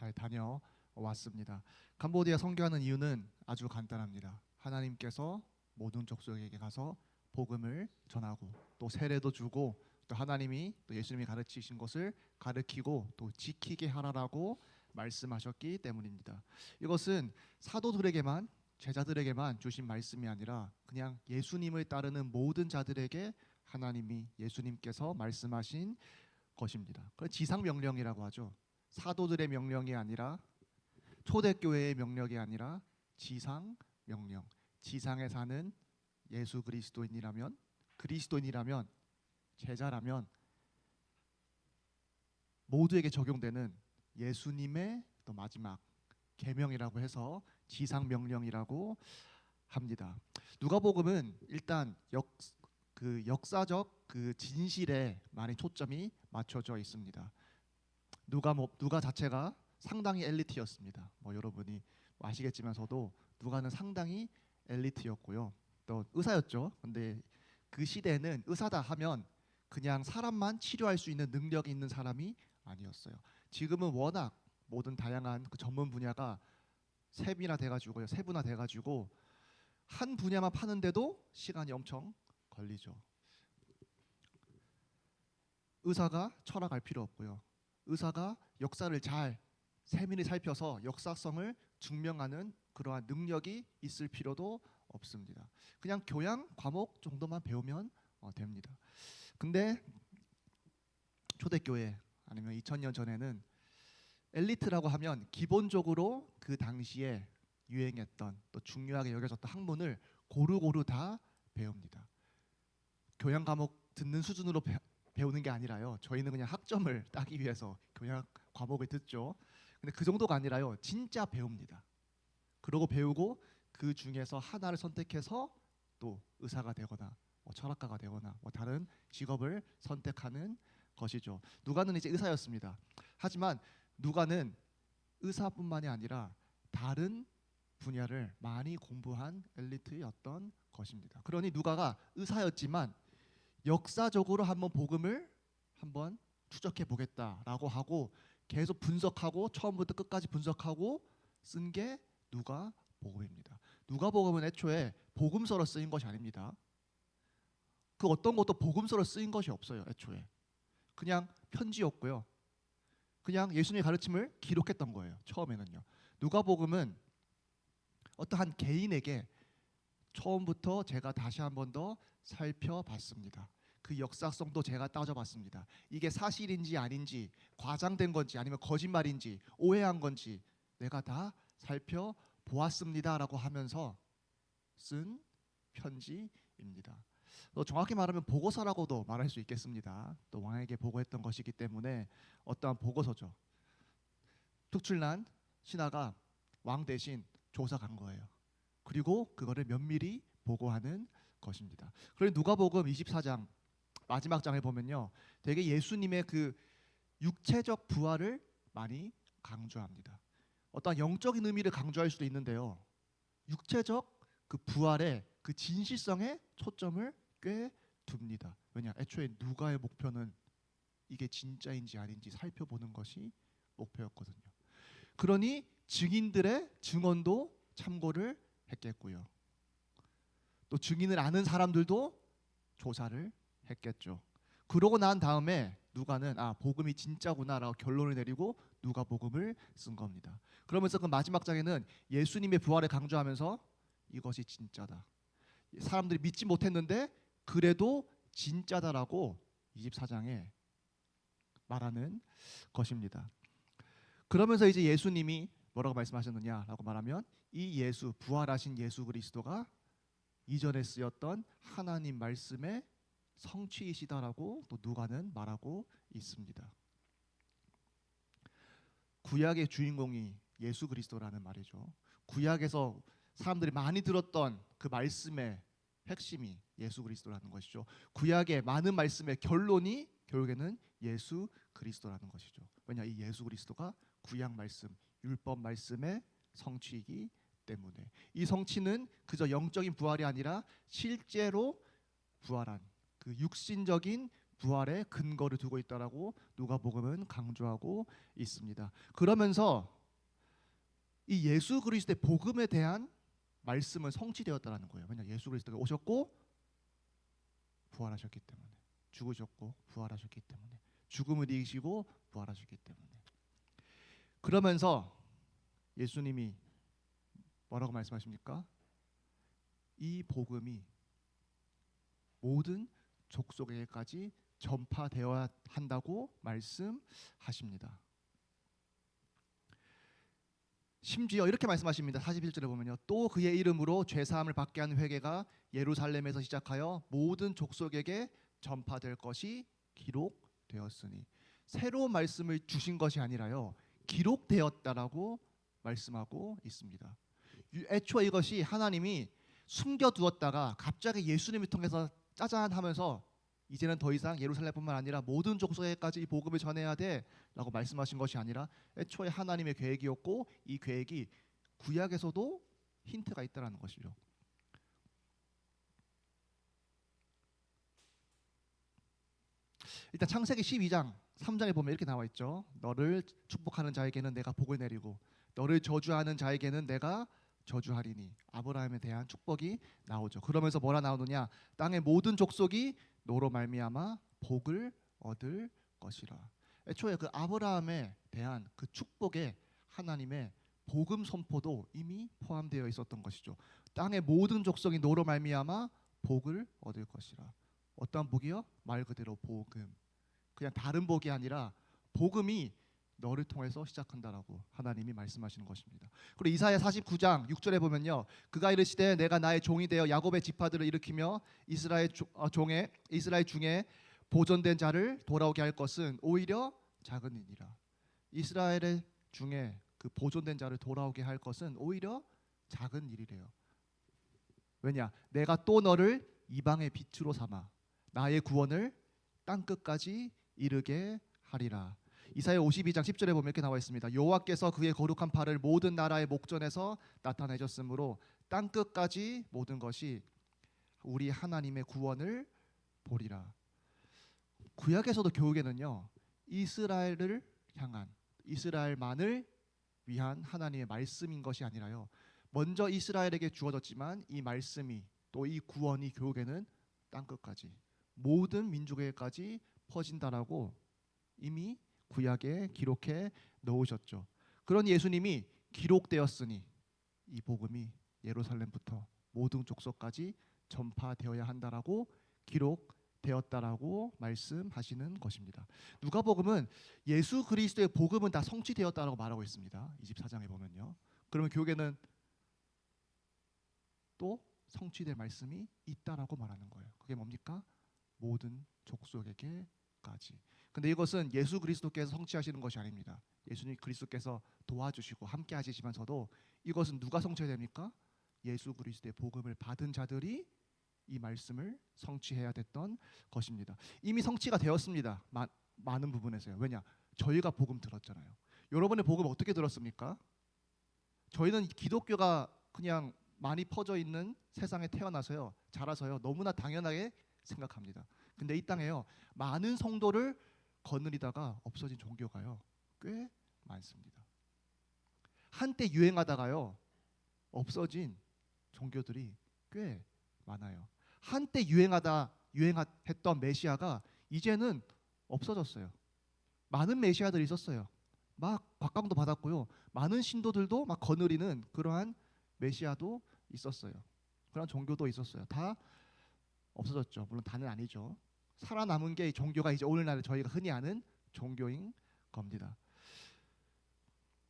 잘 다녀왔습니다. 캄보디아 선교하는 이유는 아주 간단합니다. 하나님께서 모든 족속에게 가서 복음을 전하고 또 세례도 주고 또 하나님이 또 예수님이 가르치신 것을 가르치고 또 지키게 하라라고 말씀하셨기 때문입니다. 이것은 사도들에게만 제자들에게만 주신 말씀이 아니라 그냥 예수님을 따르는 모든 자들에게 하나님이 예수님께서 말씀하신 것입니다. 그걸 지상 명령이라고 하죠. 사도들의 명령이 아니라 초대교회의 명령이 아니라 지상 명령. 지상에 사는 예수 그리스도인이라면 제자라면 모두에게 적용되는 예수님의 또 마지막 계명이라고 해서 지상 명령이라고 합니다. 누가복음은 일단 역사적 그 진실에 많이 초점이 맞춰져 있습니다. 누가 자체가 상당히 엘리트였습니다. 여러분이 아시겠지만서도 누가는 상당히 엘리트였고요. 또 의사였죠. 근데 그 시대에는 의사다 하면 그냥 사람만 치료할 수 있는 능력이 있는 사람이 아니었어요. 지금은 워낙 모든 다양한 그 전문 분야가 세분화돼가지고 한 분야만 파는데도 시간이 엄청 걸리죠. 의사가 철학할 필요 없고요. 의사가 역사를 잘 세밀히 살펴서 역사성을 증명하는 그러한 능력이 있을 필요도 없습니다. 그냥 교양 과목 정도만 배우면 됩니다. 근데 초대교회 아니면 2000년 전에는 엘리트라고 하면 기본적으로 그 당시에 유행했던 또 중요하게 여겨졌던 학문을 고루고루 다 배웁니다. 교양 과목 듣는 수준으로 배우는 게 아니라요. 저희는 그냥 학점을 따기 위해서 교양 과목을 듣죠. 근데 그 정도가 아니라요. 진짜 배웁니다. 그러고 배우고 그 중에서 하나를 선택해서 또 의사가 되거나 철학가가 되거나 다른 직업을 선택하는 것이죠. 누가는 이제 의사였습니다. 하지만 누가는 의사뿐만이 아니라 다른 분야를 많이 공부한 엘리트였던 것입니다. 그러니 누가가 의사였지만 역사적으로 한번 복음을 한번 추적해 보겠다라고 하고 계속 분석하고 처음부터 끝까지 분석하고 쓴 게 누가복음입니다. 누가복음은 애초에 복음서로 쓰인 것이 아닙니다. 그 어떤 것도 복음서로 쓰인 것이 없어요. 애초에 그냥 편지였고요. 그냥 예수님의 가르침을 기록했던 거예요. 처음에는요. 누가복음은 어떠한 개인에게 처음부터 제가 다시 한 번 더 살펴봤습니다. 그 역사성도 제가 따져봤습니다. 이게 사실인지 아닌지, 과장된 건지 아니면 거짓말인지 오해한 건지 내가 다 살펴보았습니다라고 하면서 쓴 편지입니다. 정확히 말하면 보고서라고도 말할 수 있겠습니다. 또 왕에게 보고했던 것이기 때문에 어떠한 보고서죠. 특출난 신하가 왕 대신 조사 간 거예요. 그리고 그거를 면밀히 보고하는 것입니다. 그래서 누가복음 24장 마지막 장에 보면요, 되게 예수님의 그 육체적 부활을 많이 강조합니다. 어떤 영적인 의미를 강조할 수도 있는데요, 육체적 그 부활의 그 진실성에 초점을 꽤 둡니다. 왜냐, 애초에 누가의 목표는 이게 진짜인지 아닌지 살펴보는 것이 목표였거든요. 그러니 증인들의 증언도 참고를 했겠고요. 또 증인을 아는 사람들도 조사를 했겠죠. 그러고 난 다음에 누가는 복음이 진짜구나라고 결론을 내리고 누가복음을 쓴 겁니다. 그러면서 그 마지막 장에는 예수님의 부활을 강조하면서 이것이 진짜다. 사람들이 믿지 못했는데 그래도 진짜다라고 24장에 말하는 것입니다. 그러면서 이제 예수님이 뭐라고 말씀하셨느냐라고 말하면 이 예수, 부활하신 예수 그리스도가 이전에 쓰였던 하나님 말씀의 성취이시다라고 또 누가는 말하고 있습니다. 구약의 주인공이 예수 그리스도라는 말이죠. 구약에서 사람들이 많이 들었던 그 말씀의 핵심이 예수 그리스도라는 것이죠. 구약의 많은 말씀의 결론이 결국에는 예수 그리스도라는 것이죠. 왜냐, 이 예수 그리스도가 구약 말씀, 율법 말씀의 성취이기 때문에 이 성취는 그저 영적인 부활이 아니라 실제로 부활한 그 육신적인 부활의 근거를 두고 있다라고 누가복음은 강조하고 있습니다. 그러면서 이 예수 그리스도의 복음에 대한 말씀은 성취되었다라는 거예요. 왜냐 예수 그리스도가 오셨고 부활하셨기 때문에, 죽으셨고 부활하셨기 때문에, 죽음을 이기시고 부활하셨기 때문에. 그러면서 예수님이 뭐라고 말씀하십니까? 이 복음이 모든 족속에게까지 전파되어야 한다고 말씀하십니다. 심지어 이렇게 말씀하십니다. 41절에 보면요. 또 그의 이름으로 죄사함을 받게 하는 회개가 예루살렘에서 시작하여 모든 족속에게 전파될 것이 기록되었으니, 새로운 말씀을 주신 것이 아니라요, 기록되었다라고 말씀하고 있습니다. 애초에 이것이 하나님이 숨겨두었다가 갑자기 예수님을 통해서 짜잔 하면서 이제는 더 이상 예루살렘뿐만 아니라 모든 족속에까지 이 복음을 전해야 돼라고 말씀하신 것이 아니라 애초에 하나님의 계획이었고, 이 계획이 구약에서도 힌트가 있다라는 것이죠. 일단 창세기 12장 3장에 보면 이렇게 나와 있죠. 너를 축복하는 자에게는 내가 복을 내리고 너를 저주하는 자에게는 내가 저주하리니. 아브라함에 대한 축복이 나오죠. 그러면서 뭐라 나오느냐? 땅의 모든 족속이 너로 말미암아 복을 얻을 것이라. 애초에 그 아브라함에 대한 그 축복에 하나님의 복음 선포도 이미 포함되어 있었던 것이죠. 땅의 모든 족속이 너로 말미암아 복을 얻을 것이라. 어떠한 복이요? 말 그대로 복음. 그냥 다른 복이 아니라 복음이 너를 통해서 시작한다라고 하나님이 말씀하시는 것입니다. 그리고 이사야 49장 6절에 보면요, 그가 이르시되 내가 나의 종이 되어 야곱의 지파들을 일으키며 이스라엘 중에 보존된 자를 돌아오게 할 것은 오히려 작은 일이라. 이스라엘의 중에 그 보존된 자를 돌아오게 할 것은 오히려 작은 일이래요. 왜냐? 내가 또 너를 이방의 빛으로 삼아 나의 구원을 땅 끝까지 이르게 하리라. 이사야 52장 10절에 보면 이렇게 나와 있습니다. 여호와께서 그의 거룩한 팔을 모든 나라의 목전에서 나타내셨으므로 땅 끝까지 모든 것이 우리 하나님의 구원을 보리라. 구약에서도 교육에는요, 이스라엘을 향한, 이스라엘만을 위한 하나님의 말씀인 것이 아니라요, 먼저 이스라엘에게 주어졌지만 이 말씀이 또 이 구원이 교육에는 땅 끝까지 모든 민족에게까지 퍼진다라고 이미 구약에 기록해 놓으셨죠. 그런 예수님이 기록되었으니 이 복음이 예루살렘부터 모든 족속까지 전파되어야 한다라고 기록되었다라고 말씀하시는 것입니다. 누가복음은 예수 그리스도의 복음은 다 성취되었다라고 말하고 있습니다. 24장에 보면요. 그러면 교육에는 또 성취될 말씀이 있다라고 말하는 거예요. 그게 뭡니까? 모든 족속에게까지. 근데 이것은 예수 그리스도께서 성취하시는 것이 아닙니다. 예수님 그리스도께서 도와주시고 함께 하시지만서도 이것은 누가 성취해야 됩니까? 예수 그리스도의 복음을 받은 자들이 이 말씀을 성취해야 됐던 것입니다. 이미 성취가 되었습니다. 많은 부분에서요. 왜냐? 저희가 복음 들었잖아요. 여러분의 복음 어떻게 들었습니까? 저희는 기독교가 그냥 많이 퍼져 있는 세상에 태어나서요, 자라서요, 너무나 당연하게 생각합니다. 근데 이 땅에요, 많은 성도를 거느리다가 없어진 종교가요 꽤 많습니다. 한때 유행하다가요 없어진 종교들이 꽤 많아요. 한때 유행했던 메시아가 이제는 없어졌어요. 많은 메시아들이 있었어요. 막 곽광도 받았고요, 많은 신도들도 막 거느리는 그러한 메시아도 있었어요. 그런 종교도 있었어요. 다 없어졌죠. 물론 다는 아니죠. 살아남은 게 종교가 이제 오늘날 저희가 흔히 아는 종교인 겁니다.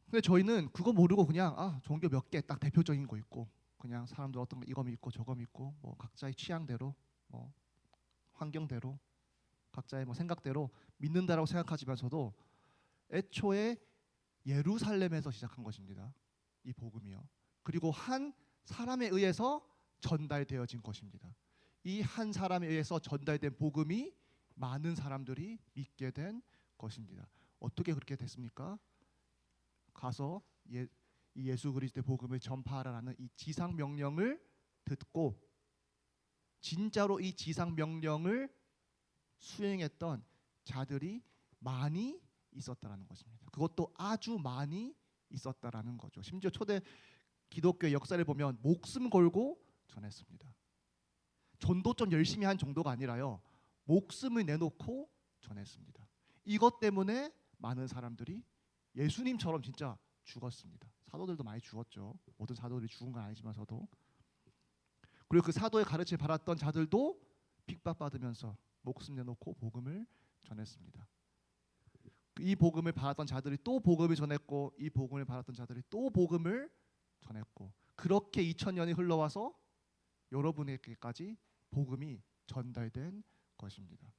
근데 저희는 그거 모르고 그냥 종교 몇 개 딱 대표적인 거 있고, 그냥 사람들 어떤 거 이거 믿고 저거 믿고, 뭐 각자의 취향대로, 뭐 환경대로, 각자의 뭐 생각대로 믿는다라고 생각하지만서도 애초에 예루살렘에서 시작한 것입니다. 이 복음이요. 그리고 한 사람에 의해서 전달되어진 것입니다. 이 한 사람에 의해서 전달된 복음이 많은 사람들이 믿게 된 것입니다. 어떻게 그렇게 됐습니까? 가서 이 예수 그리스도의 복음을 전파하라는 이 지상 명령을 듣고 진짜로 이 지상 명령을 수행했던 자들이 많이 있었다라는 것입니다. 그것도 아주 많이 있었다라는 거죠. 심지어 초대 기독교의 역사를 보면 목숨 걸고 전했습니다. 전도 좀 열심히 한 정도가 아니라요, 목숨을 내놓고 전했습니다. 이것 때문에 많은 사람들이 예수님처럼 진짜 죽었습니다. 사도들도 많이 죽었죠. 모든 사도들이 죽은 건 아니지만서도. 그리고 그 사도의 가르침을 받았던 자들도 핍박받으면서 목숨 내놓고 복음을 전했습니다. 이 복음을 받았던 자들이 또 복음을 전했고, 이 복음을 받았던 자들이 또 복음을 전했고, 그렇게 2000년이 흘러와서 여러분에게까지 복음이 전달된 것입니다.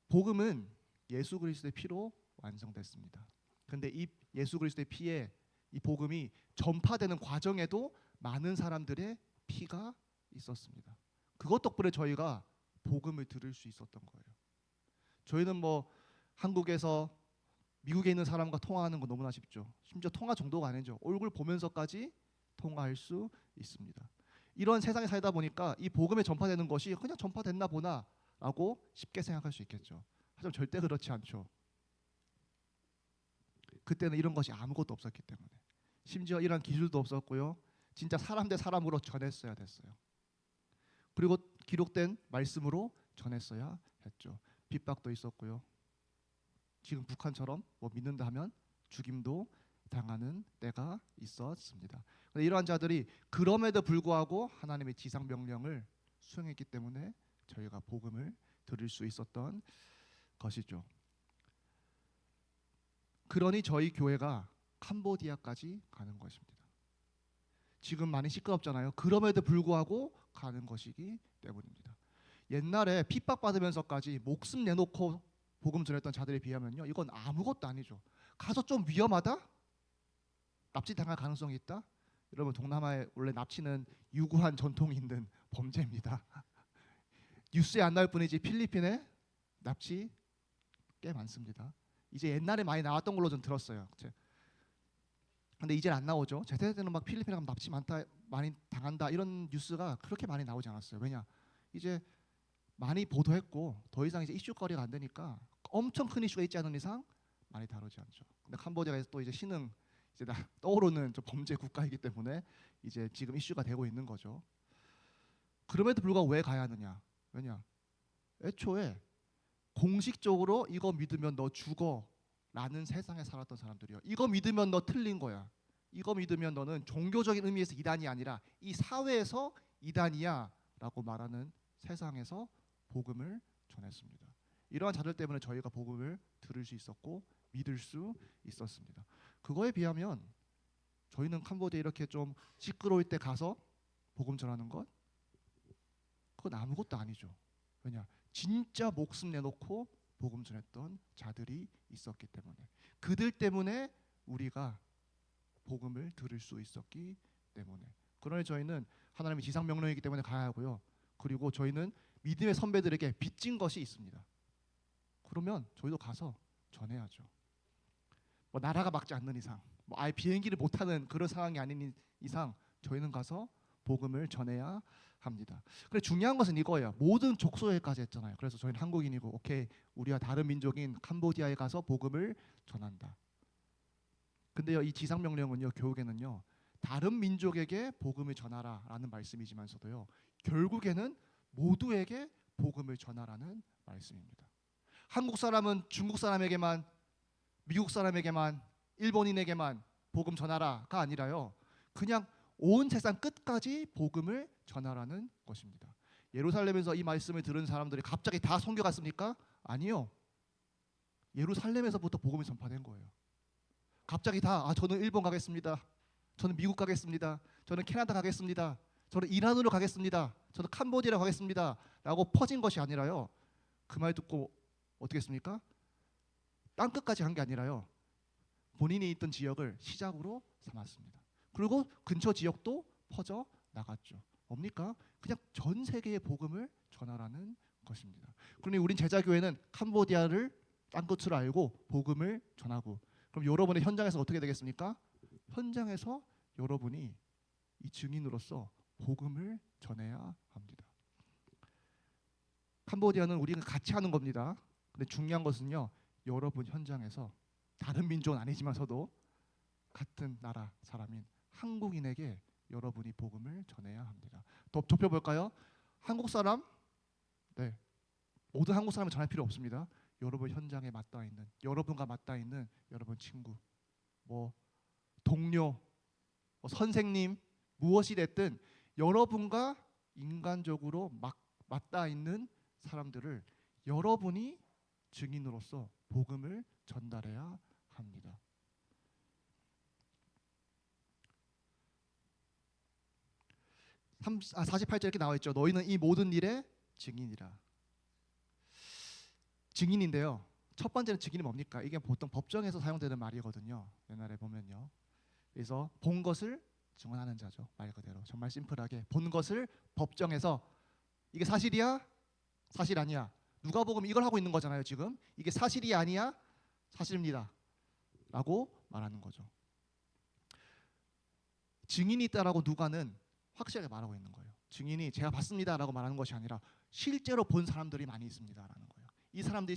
복음은 예수 그리스도의 피로 완성됐습니다. 근데 이 예수 그리스도의 피에 이 복음이 전파되는 과정에도 많은 사람들의 피가 있었습니다. 그것 덕분에 저희가 복음을 들을 수 있었던 거예요. 저희는 뭐 한국에서 미국에 있는 사람과 통화하는 거 너무나 쉽죠. 심지어 통화 정도가 아니죠. 얼굴 보면서까지 통화할 수 있습니다. 이런 세상에 살다 보니까 이 복음에 전파되는 것이 그냥 전파됐나 보나 라고 쉽게 생각할 수 있겠죠. 하지만 절대 그렇지 않죠. 그때는 이런 것이 아무것도 없었기 때문에, 심지어 이런 기술도 없었고요, 진짜 사람 대 사람으로 전했어야 됐어요. 그리고 기록된 말씀으로 전했어야 했죠. 핍박도 있었고요, 지금 북한처럼 뭐 믿는다 하면 죽임도 당하는 때가 있었습니다. 그런데 이러한 자들이 그럼에도 불구하고 하나님의 지상 명령을 수행했기 때문에 저희가 복음을 들을 수 있었던 것이죠. 그러니 저희 교회가 캄보디아까지 가는 것입니다. 지금 많이 시끄럽잖아요. 그럼에도 불구하고 가는 것이기 때문입니다. 옛날에 핍박받으면서까지 목숨 내놓고 복음 전했던 자들에 비하면요, 이건 아무것도 아니죠. 가서 좀 위험하다? 납치당할 가능성이 있다? 여러분, 동남아에 원래 납치는 유구한 전통이 있는 범죄입니다. 뉴스에 안 나올 뿐이지 필리핀에 납치 꽤 많습니다. 이제 옛날에 많이 나왔던 걸로 좀 들었어요. 근데 이제 안 나오죠. 제 세대 때는 막 필리핀에 가면 납치 많이 당한다 이런 뉴스가 그렇게 많이 나오지 않았어요. 왜냐? 이제 많이 보도했고 더 이상 이제 이슈거리가 안 되니까, 엄청 큰 이슈가 있지 않은 이상 많이 다루지 않죠. 근데 캄보디아에서 또 이제 신흥 이제 떠오르는 좀 범죄 국가이기 때문에 이제 지금 이슈가 되고 있는 거죠. 그럼에도 불구하고 왜 가야 하느냐? 왜냐? 애초에 공식적으로 이거 믿으면 너 죽어 라는 세상에 살았던 사람들이요, 이거 믿으면 너 틀린 거야, 이거 믿으면 너는 종교적인 의미에서 이단이 아니라 이 사회에서 이단이야 라고 말하는 세상에서 복음을 전했습니다. 이러한 자들 때문에 저희가 복음을 들을 수 있었고 믿을 수 있었습니다. 그거에 비하면 저희는 캄보디아 이렇게 좀 시끄러울 때 가서 복음 전하는 것, 그건 아무것도 아니죠. 왜냐? 진짜 목숨 내놓고 복음 전했던 자들이 있었기 때문에, 그들 때문에 우리가 복음을 들을 수 있었기 때문에. 그러니 저희는 하나님의 지상 명령이기 때문에 가야 하고요, 그리고 저희는 믿음의 선배들에게 빚진 것이 있습니다. 그러면 저희도 가서 전해야죠. 뭐 나라가 막지 않는 이상, 뭐 아예 비행기를 못 타는 그런 상황이 아닌 이상 저희는 가서 복음을 전해야 합니다. 그래, 중요한 것은 이거예요. 모든 족속에까지 했잖아요. 그래서 저희는 한국인이고, 오케이, 우리와 다른 민족인 캄보디아에 가서 복음을 전한다. 근데요, 이 지상 명령은요, 교육에는요, 다른 민족에게 복음을 전하라라는 말씀이지만서도요, 결국에는 모두에게 복음을 전하라는 말씀입니다. 한국 사람은 중국 사람에게만, 미국 사람에게만, 일본인에게만 복음 전하라가 아니라요, 그냥 온 세상 끝까지 복음을 전하라는 것입니다. 예루살렘에서 이 말씀을 들은 사람들이 갑자기 다 선교 갔습니까? 아니요. 예루살렘에서부터 복음이 전파된 거예요. 갑자기 다 저는 일본 가겠습니다, 저는 미국 가겠습니다, 저는 캐나다 가겠습니다, 저는 이란으로 가겠습니다, 저는 캄보디아로 가겠습니다 라고 퍼진 것이 아니라요, 그 말 듣고 어떻게 했습니까? 땅끝까지 간 게 아니라요, 본인이 있던 지역을 시작으로 삼았습니다. 그리고 근처 지역도 퍼져 나갔죠. 뭡니까? 그냥 전 세계의 복음을 전하라는 것입니다. 그러니 우린 제자교회는 캄보디아를 땅끝으로 알고 복음을 전하고, 그럼 여러분의 현장에서 어떻게 되겠습니까? 현장에서 여러분이 이 증인으로서 복음을 전해야 합니다. 캄보디아는 우리가 같이 하는 겁니다. 근데 중요한 것은요, 여러분 현장에서 다른 민족은 아니지만서도 같은 나라 사람인 한국인에게 여러분이 복음을 전해야 합니다. 더 좁혀 볼까요? 한국 사람, 네, 모든 한국 사람을 전할 필요 없습니다. 여러분 현장에 맞닿아 있는, 여러분과 맞닿아 있는 여러분 친구, 뭐 동료, 뭐 선생님, 무엇이 됐든 여러분과 인간적으로 맞닿아 있는 사람들을 여러분이 증인으로서 복음을 전달해야 합니다. 48절 이렇게 나와 있죠. 너희는 이 모든 일의 증인이라. 증인인데요. 첫 번째는 증인이 뭡니까? 이게 보통 법정에서 사용되는 말이거든요. 옛날에 보면요. 그래서 본 것을 증언하는 자죠. 말 그대로 정말 심플하게 본 것을 법정에서 이게 사실이야? 사실 아니야? 누가복음 이걸 하고 있는 거잖아요. 지금 이게 사실이 아니야? 사실입니다. 라고 말하는 거죠. 증인이 있다라고 누가는 확실하게 말하고 있는 거예요. 증인이 제가 봤습니다라고 말하는 것이 아니라 실제로 본 사람들이 많이 있습니다라는 거예요. 이 사람들이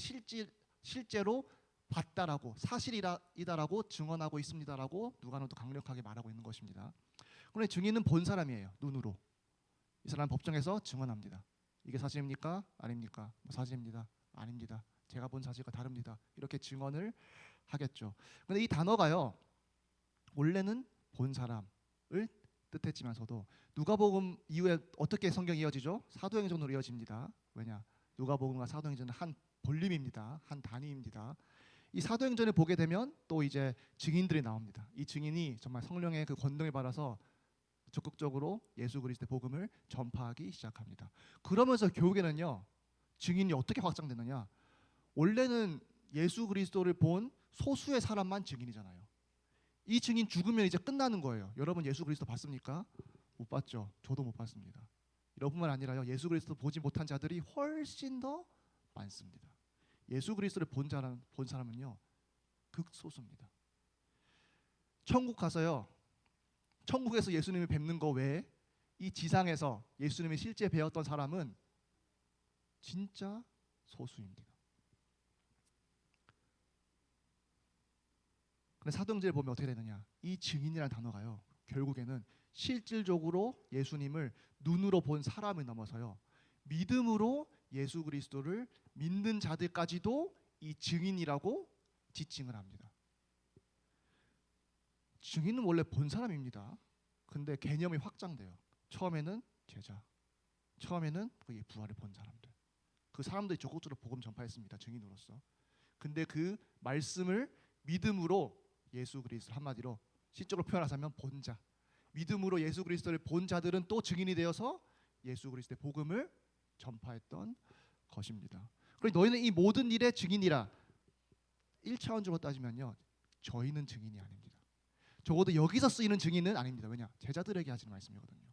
실제로 봤다라고 사실이다라고 증언하고 있습니다라고 누가는 또 강력하게 말하고 있는 것입니다. 그런데 증인은 본 사람이에요. 눈으로. 이 사람 법정에서 증언합니다. 이게 사실입니까? 아닙니까? 사실입니다. 아닙니다. 제가 본 사실과 다릅니다. 이렇게 증언을 하겠죠. 근데 이 단어가요. 원래는 본 사람을 뜻했지만서도 누가복음 이후에 어떻게 성경이 이어지죠? 사도행전으로 이어집니다. 왜냐? 누가복음과 사도행전은 한 볼륨입니다. 한 단위입니다. 이 사도행전을 보게 되면 또 이제 증인들이 나옵니다. 이 증인이 정말 성령의 그 권능을 받아서 적극적으로 예수 그리스도의 복음을 전파하기 시작합니다. 그러면서 교회는요. 증인이 어떻게 확장되느냐? 원래는 예수 그리스도를 본 소수의 사람만 증인이잖아요. 이 증인 죽으면 이제 끝나는 거예요. 여러분 예수 그리스도 봤습니까? 못 봤죠. 저도 못 봤습니다. 이뿐만 아니라요. 예수 그리스도 보지 못한 자들이 훨씬 더 많습니다. 예수 그리스도를 본 사람은요. 극소수입니다. 천국 가서요. 천국에서 예수님을 뵙는 거 외에 이 지상에서 예수님이 실제 배웠던 사람은 진짜 소수입니다. 근데 사도행전을 보면 어떻게 되느냐? 이 증인이라는 단어가요. 결국에는 실질적으로 예수님을 눈으로 본 사람을 넘어서요. 믿음으로 예수 그리스도를 믿는 자들까지도 이 증인이라고 지칭을 합니다. 증인은 원래 본 사람입니다. 근데 개념이 확장돼요. 처음에는 제자, 처음에는 그 부활을 본 사람들. 그 사람들이 적극적으로 복음 전파했습니다. 증인으로서. 근데 그 말씀을 믿음으로 예수 그리스도 한마디로 시적으로 표현하자면 본 자. 믿음으로 예수 그리스도를 본 자들은 또 증인이 되어서 예수 그리스도의 복음을 전파했던 것입니다. 그리고 너희는 이 모든 일의 증인이라. 1차원적으로 따지면요. 저희는 증인이 아닙니다. 적어도 여기서 쓰이는 증인은 아닙니다. 왜냐? 제자들에게 하시는 말씀이거든요.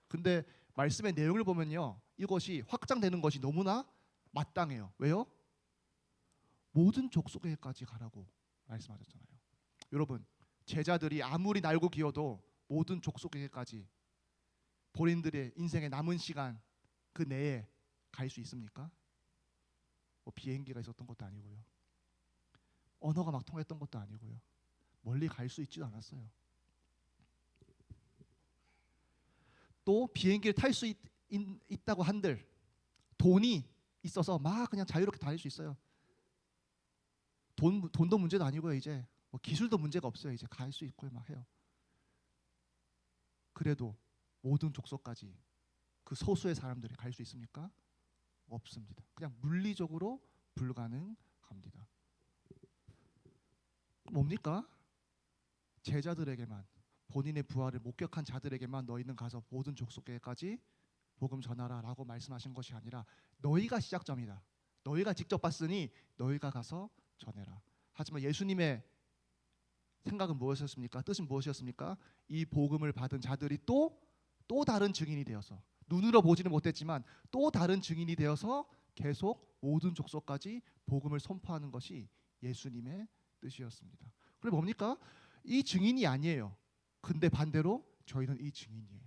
근데 말씀의 내용을 보면요. 이것이 확장되는 것이 너무나 마땅해요. 왜요? 모든 족속에까지 가라고 말씀하셨잖아요. 여러분, 제자들이 아무리 날고 기어도 모든 족속에게까지 본인들의 인생의 남은 시간 그 내에 갈 수 있습니까? 뭐 비행기가 있었던 것도 아니고요. 언어가 막 통했던 것도 아니고요. 멀리 갈 수 있지도 않았어요. 또 비행기를 탈 수 있다고 한들 돈이 있어서 막 그냥 자유롭게 다닐 수 있어요. 돈도 문제도 아니고요. 이제 뭐 기술도 문제가 없어요. 이제 갈 수 있고 막 해요. 그래도 모든 족속까지 그 소수의 사람들이 갈 수 있습니까? 없습니다. 그냥 물리적으로 불가능합니다. 뭡니까? 제자들에게만, 본인의 부활을 목격한 자들에게만 너희는 가서 모든 족속에까지 복음 전하라라고 말씀하신 것이 아니라 너희가 시작점이다. 너희가 직접 봤으니 너희가 가서 전해라. 하지만 예수님의 생각은 무엇이었습니까? 뜻은 무엇이었습니까? 이 복음을 받은 자들이 또 다른 증인이 되어서 눈으로 보지는 못했지만 또 다른 증인이 되어서 계속 모든 족속까지 복음을 선포하는 것이 예수님의 뜻이었습니다. 그럼 뭡니까? 이 증인이 아니에요. 근데 반대로 저희는 이 증인이에요.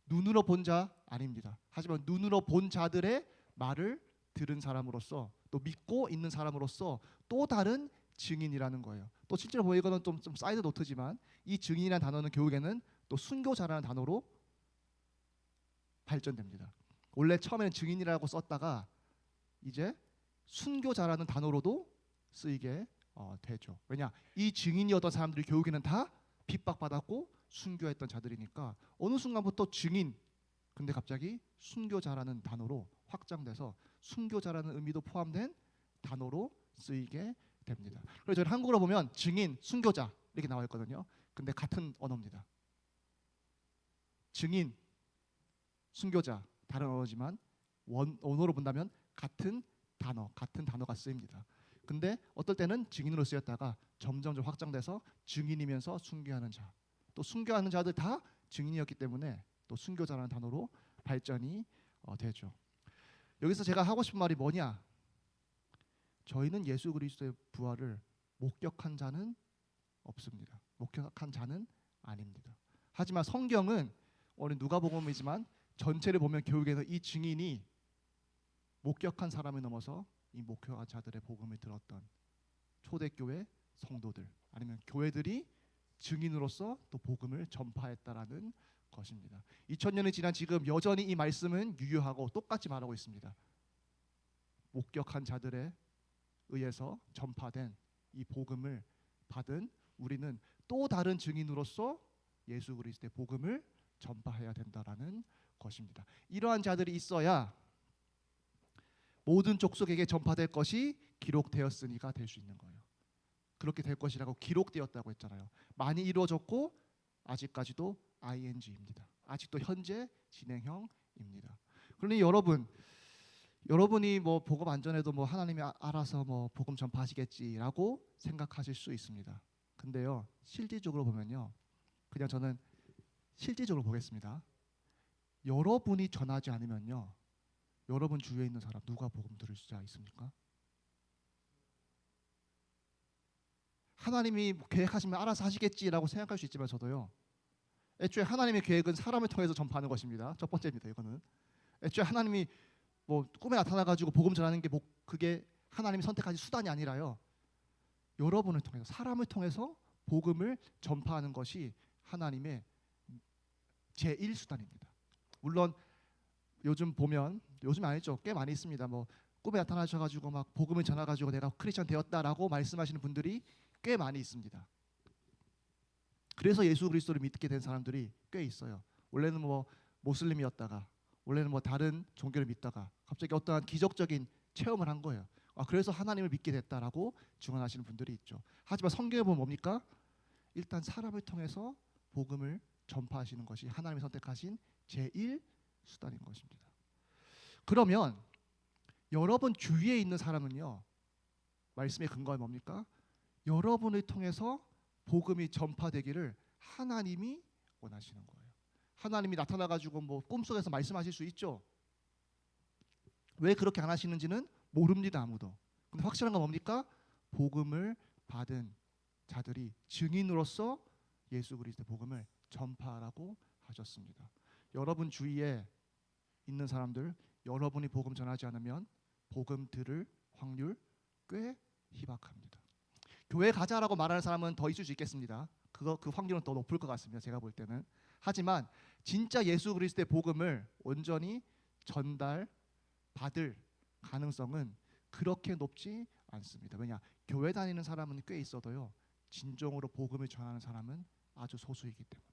눈으로 본 자 아닙니다. 하지만 눈으로 본 자들의 말을 들은 사람으로서 또 믿고 있는 사람으로서 또 다른 증인이라는 거예요. 또 실제로 보면 이거는 좀 사이드 노트지만 이 증인이라는 단어는 교육에는 또 순교자라는 단어로 발전됩니다. 원래 처음에는 증인이라고 썼다가 이제 순교자라는 단어로도 쓰이게 되죠. 왜냐? 이 증인이었던 사람들이 교육에는 다 핍박받았고 순교했던 자들이니까 어느 순간부터 증인 근데 갑자기 순교자라는 단어로 확장돼서 순교자라는 의미도 포함된 단어로 쓰이게 됩니다. 그래서 저희 한국어로 보면 증인, 순교자 이렇게 나와 있거든요. 근데 같은 언어입니다. 증인, 순교자 다른 언어지만 언어로 본다면 같은 단어가 쓰입니다. 근데 어떨 때는 증인으로 쓰였다가 점점 확장돼서 증인이면서 순교하는 자, 또 순교하는 자들 다 증인이었기 때문에 또 순교자라는 단어로 발전이 되죠. 여기서 제가 하고 싶은 말이 뭐냐? 저희는 예수 그리스도의 부활을 목격한 자는 없습니다. 목격한 자는 아닙니다. 하지만 성경은 오늘 누가복음이지만 전체를 보면 교육에서 이 증인이 목격한 사람을 넘어서 이 목격한 자들의 복음을 들었던 초대교회 성도들 아니면 교회들이 증인으로서 또 복음을 전파했다라는 것입니다. 2000년이 지난 지금 여전히 이 말씀은 유효하고 똑같이 말하고 있습니다. 목격한 자들에 의해서 전파된 이 복음을 받은 우리는 또 다른 증인으로서 예수 그리스도의 복음을 전파해야 된다라는 것입니다. 이러한 자들이 있어야 모든 족속에게 전파될 것이 기록되었으니가 될 수 있는 거예요. 그렇게 될 것이라고 기록되었다고 했잖아요. 많이 이루어졌고 아직까지도 ing입니다. 아직도 현재 진행형입니다. 그러니 여러분이 뭐 복음 안 전해도 뭐 하나님이 알아서 뭐 복음 전파하시겠지라고 생각하실 수 있습니다. 근데요 실질적으로 보면요, 그냥 저는 실질적으로 보겠습니다. 여러분이 전하지 않으면요, 여러분 주위에 있는 사람 누가 복음 들을 수 있습니까? 하나님이 계획하시면 알아서 하시겠지라고 생각할 수 있지만 저도요, 애초에 하나님의 계획은 사람을 통해서 전파하는 것입니다. 첫 번째입니다. 이거는 애초에 하나님이 뭐 꿈에 나타나가지고 복음 전하는 게 그게 하나님이 선택하신 수단이 아니라요, 여러분을 통해서 사람을 통해서 복음을 전파하는 것이 하나님의 제1수단입니다. 물론 요즘 보면, 요즘 아니죠, 꽤 많이 있습니다. 뭐 꿈에 나타나셔가지고 막 복음을 전해가지고 내가 크리스천 되었다라고 말씀하시는 분들이 꽤 많이 있습니다. 그래서 예수 그리스도를 믿게 된 사람들이 꽤 있어요. 원래는 뭐 모슬림이었다가, 원래는 뭐 다른 종교를 믿다가 갑자기 어떠한 기적적인 체험을 한 거예요. 그래서 하나님을 믿게 됐다라고 증언하시는 분들이 있죠. 하지만 성경에 보면 뭡니까? 일단 사람을 통해서 복음을 전파하시는 것이 하나님이 선택하신 제1수단인 것입니다. 그러면 여러분 주위에 있는 사람은요, 말씀의 근거가 뭡니까? 여러분을 통해서 복음이 전파되기를 하나님이 원하시는 거예요. 하나님이 나타나가지고 뭐 꿈속에서 말씀하실 수 있죠. 왜 그렇게 안 하시는지는 모릅니다, 아무도. 근데 확실한 건 뭡니까? 복음을 받은 자들이 증인으로서 예수 그리스도의 복음을 전파하라고 하셨습니다. 여러분 주위에 있는 사람들, 여러분이 복음 전하지 않으면 복음 들을 확률 꽤 희박합니다. 교회 가자라고 말하는 사람은 더 있을 수 있겠습니다. 그 확률은 더 높을 것 같습니다. 제가 볼 때는. 하지만 진짜 예수 그리스도의 복음을 온전히 전달받을 가능성은 그렇게 높지 않습니다. 왜냐? 교회 다니는 사람은 꽤 있어도요, 진정으로 복음을 전하는 사람은 아주 소수이기 때문에.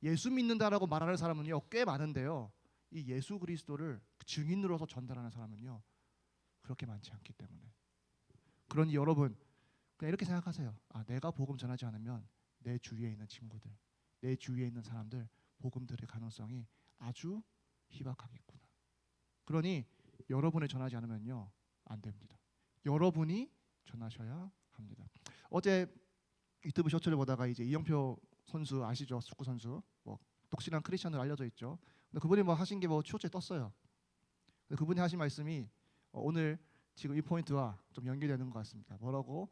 예수 믿는다라고 말하는 사람은요 꽤 많은데요, 이 예수 그리스도를 증인으로서 전달하는 사람은요 그렇게 많지 않기 때문에. 그러니 여러분 그냥 이렇게 생각하세요. 내가 복음 전하지 않으면 내 주위에 있는 친구들, 내 주위에 있는 사람들 복음 들을 가능성이 아주 희박하겠구나. 그러니 여러분이 전하지 않으면요 안 됩니다. 여러분이 전하셔야 합니다. 어제 유튜브 쇼츠를 보다가 이제 이영표 선수 아시죠? 축구 선수. 뭐 독실한 크리스천으로 알려져 있죠. 근데 그분이 뭐 하신 게 뭐 쇼츠에 떴어요. 근데 그분이 하신 말씀이 오늘 지금 이 포인트와 좀 연결되는 것 같습니다. 뭐라고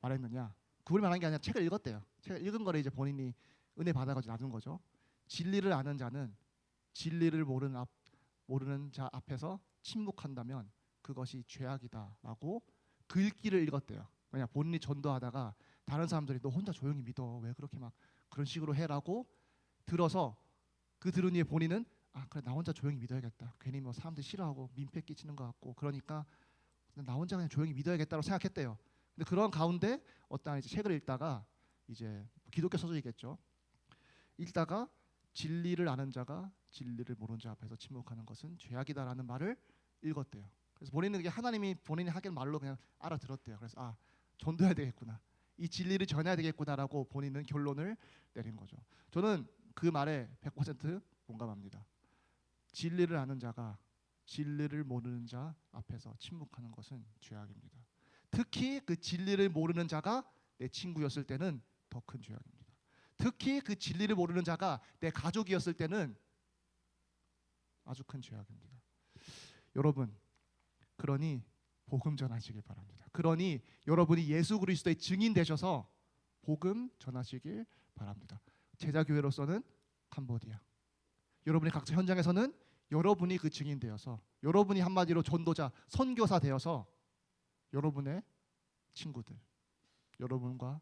말했느냐? 그분이 말한 게 아니라 책을 읽었대요. 책을 읽은 거를 이제 본인이 은혜 받아가지고 놔둔 거죠. 진리를 아는 자는 진리를 모르는 자 앞에서 침묵한다면 그것이 죄악이다라고 글귀를 읽었대요. 왜냐 본인이 전도하다가 다른 사람들이 너 혼자 조용히 믿어 왜 그렇게 막 그런 식으로 해라고 들어서 그 들은 뒤에 본인은 아 그래 나 혼자 조용히 믿어야겠다. 괜히 뭐 사람들 싫어하고 민폐 끼치는 것 같고 그러니까 나 혼자 그냥 조용히 믿어야겠다고 생각했대요. 근데 그런 가운데 어떤 이제 책을 읽다가 이제 기독교 서적이겠죠. 읽다가 진리를 아는 자가 진리를 모르는 자 앞에서 침묵하는 것은 죄악이다라는 말을 읽었대요. 그래서 본인은 그게 하나님이 본인이 하길 말로 그냥 알아들었대요. 그래서 아 전도해야 되겠구나. 이 진리를 전해야 되겠구나라고 본인은 결론을 내린 거죠. 저는 그 말에 100% 공감합니다. 진리를 아는 자가 진리를 모르는 자 앞에서 침묵하는 것은 죄악입니다. 특히 그 진리를 모르는 자가 내 친구였을 때는 더 큰 죄악입니다. 특히 그 진리를 모르는 자가 내 가족이었을 때는 아주 큰 죄악입니다. 여러분, 그러니 복음 전하시길 바랍니다. 그러니 여러분이 예수 그리스도의 증인 되셔서 복음 전하시길 바랍니다. 제자교회로서는 캄보디아, 여러분이 각자 현장에서는 여러분이 그 증인 되어서 여러분이 한마디로 전도자, 선교사 되어서 여러분의 친구들, 여러분과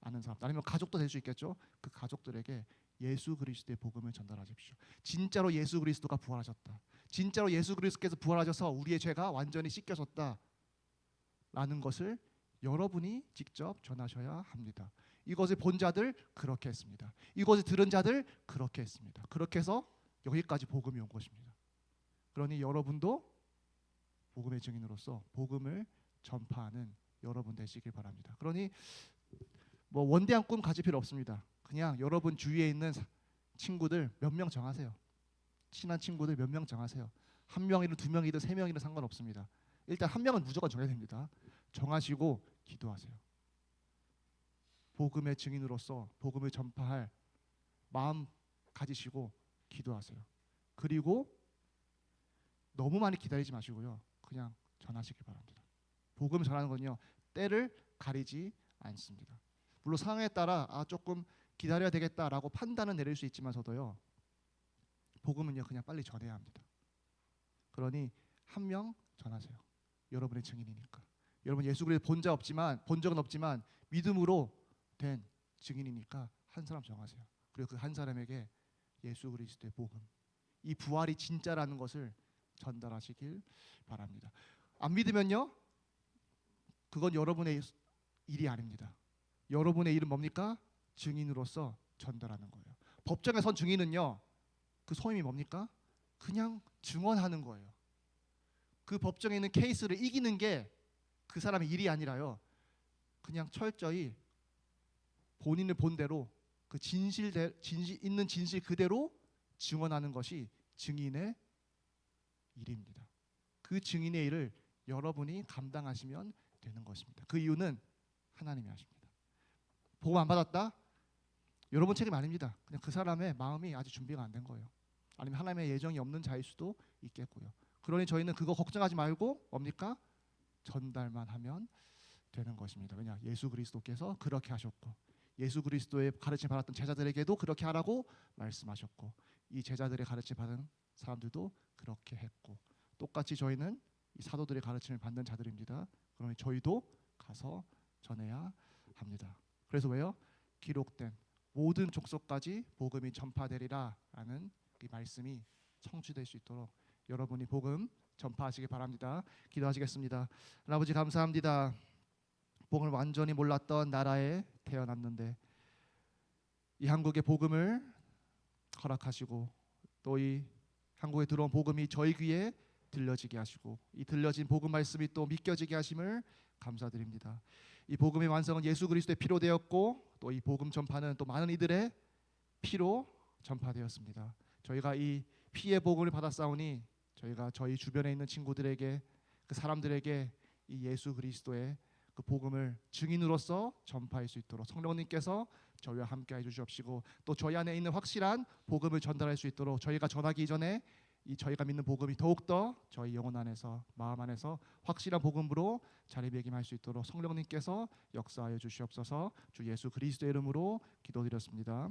아는 사람, 아니면 가족도 될 수 있겠죠. 그 가족들에게 예수 그리스도의 복음을 전달하십시오. 진짜로 예수 그리스도가 부활하셨다. 진짜로 예수 그리스도께서 부활하셔서 우리의 죄가 완전히 씻겨졌다. 라는 것을 여러분이 직접 전하셔야 합니다. 이것을 본 자들 그렇게 했습니다. 이것을 들은 자들 그렇게 했습니다. 그렇게 해서 여기까지 복음이 온 것입니다. 그러니 여러분도 복음의 증인으로서 복음을 전파하는 여러분 되시길 바랍니다. 그러니 뭐 원대한 꿈 가질 필요 없습니다. 그냥 여러분 주위에 있는 친구들 몇 명 정하세요. 친한 친구들 몇 명 정하세요. 한 명이든 두 명이든 세 명이든 상관없습니다. 일단 한 명은 무조건 정해야 됩니다. 정하시고 기도하세요. 복음의 증인으로서 복음을 전파할 마음 가지시고 기도하세요. 그리고 너무 많이 기다리지 마시고요. 그냥 전하시기 바랍니다. 복음 전하는 건요. 때를 가리지 않습니다. 물론 상황에 따라 조금 기다려야 되겠다라고 판단은 내릴 수 있지만서도요. 복음은요. 그냥 빨리 전해야 합니다. 그러니 한 명 전하세요. 여러분의 증인이니까. 여러분 예수 그리스도 본 적은 없지만 믿음으로 된 증인이니까 한 사람 정하세요. 그리고 그 한 사람에게 예수 그리스도의 복음, 이 부활이 진짜라는 것을 전달하시길 바랍니다. 안 믿으면요, 그건 여러분의 일이 아닙니다. 여러분의 일은 뭡니까? 증인으로서 전달하는 거예요. 법정에 선 증인은요, 그 소임이 뭡니까? 그냥 증언하는 거예요. 그 법정에 있는 케이스를 이기는 게 그 사람의 일이 아니라요. 그냥 철저히 본인을 본 대로 그 있는 진실 그대로 증언하는 것이 증인의 일입니다. 그 증인의 일을 여러분이 감당하시면 되는 것입니다. 그 이유는 하나님이 하십니다. 복음 안 받았다? 여러분 책임 아닙니다. 그냥 그 사람의 마음이 아직 준비가 안 된 거예요. 아니면 하나님의 예정이 없는 자일 수도 있겠고요. 그러니 저희는 그거 걱정하지 말고 뭡니까? 전달만 하면 되는 것입니다. 왜냐? 예수 그리스도께서 그렇게 하셨고 예수 그리스도의 가르침 받았던 제자들에게도 그렇게 하라고 말씀하셨고 이 제자들의 가르침 받은 사람들도 그렇게 했고 똑같이 저희는 이 사도들의 가르침을 받는 자들입니다. 그러니 저희도 가서 전해야 합니다. 그래서 왜요? 기록된 모든 족속까지 복음이 전파되리라라는 이 말씀이 성취될 수 있도록 여러분이 복음 전파하시기 바랍니다. 기도하시겠습니다. 아버지 감사합니다. 복음을 완전히 몰랐던 나라에 태어났는데 이 한국의 복음을 허락하시고 또 이 한국에 들어온 복음이 저희 귀에 들려지게 하시고 이 들려진 복음 말씀이 또 믿겨지게 하심을 감사드립니다. 이 복음의 완성은 예수 그리스도의 피로 되었고 또 이 복음 전파는 또 많은 이들의 피로 전파되었습니다. 저희가 이 피의 복음을 받았사오니 저희가 저희 주변에 있는 친구들에게 그 사람들에게 이 예수 그리스도의 그 복음을 증인으로서 전파할 수 있도록 성령님께서 저희와 함께해 주시옵시고 또 저희 안에 있는 확실한 복음을 전달할 수 있도록 저희가 전하기 이전에 이 저희가 믿는 복음이 더욱더 저희 영혼 안에서 마음 안에서 확실한 복음으로 자리매김할 수 있도록 성령님께서 역사하여 주시옵소서. 주 예수 그리스도의 이름으로 기도드렸습니다.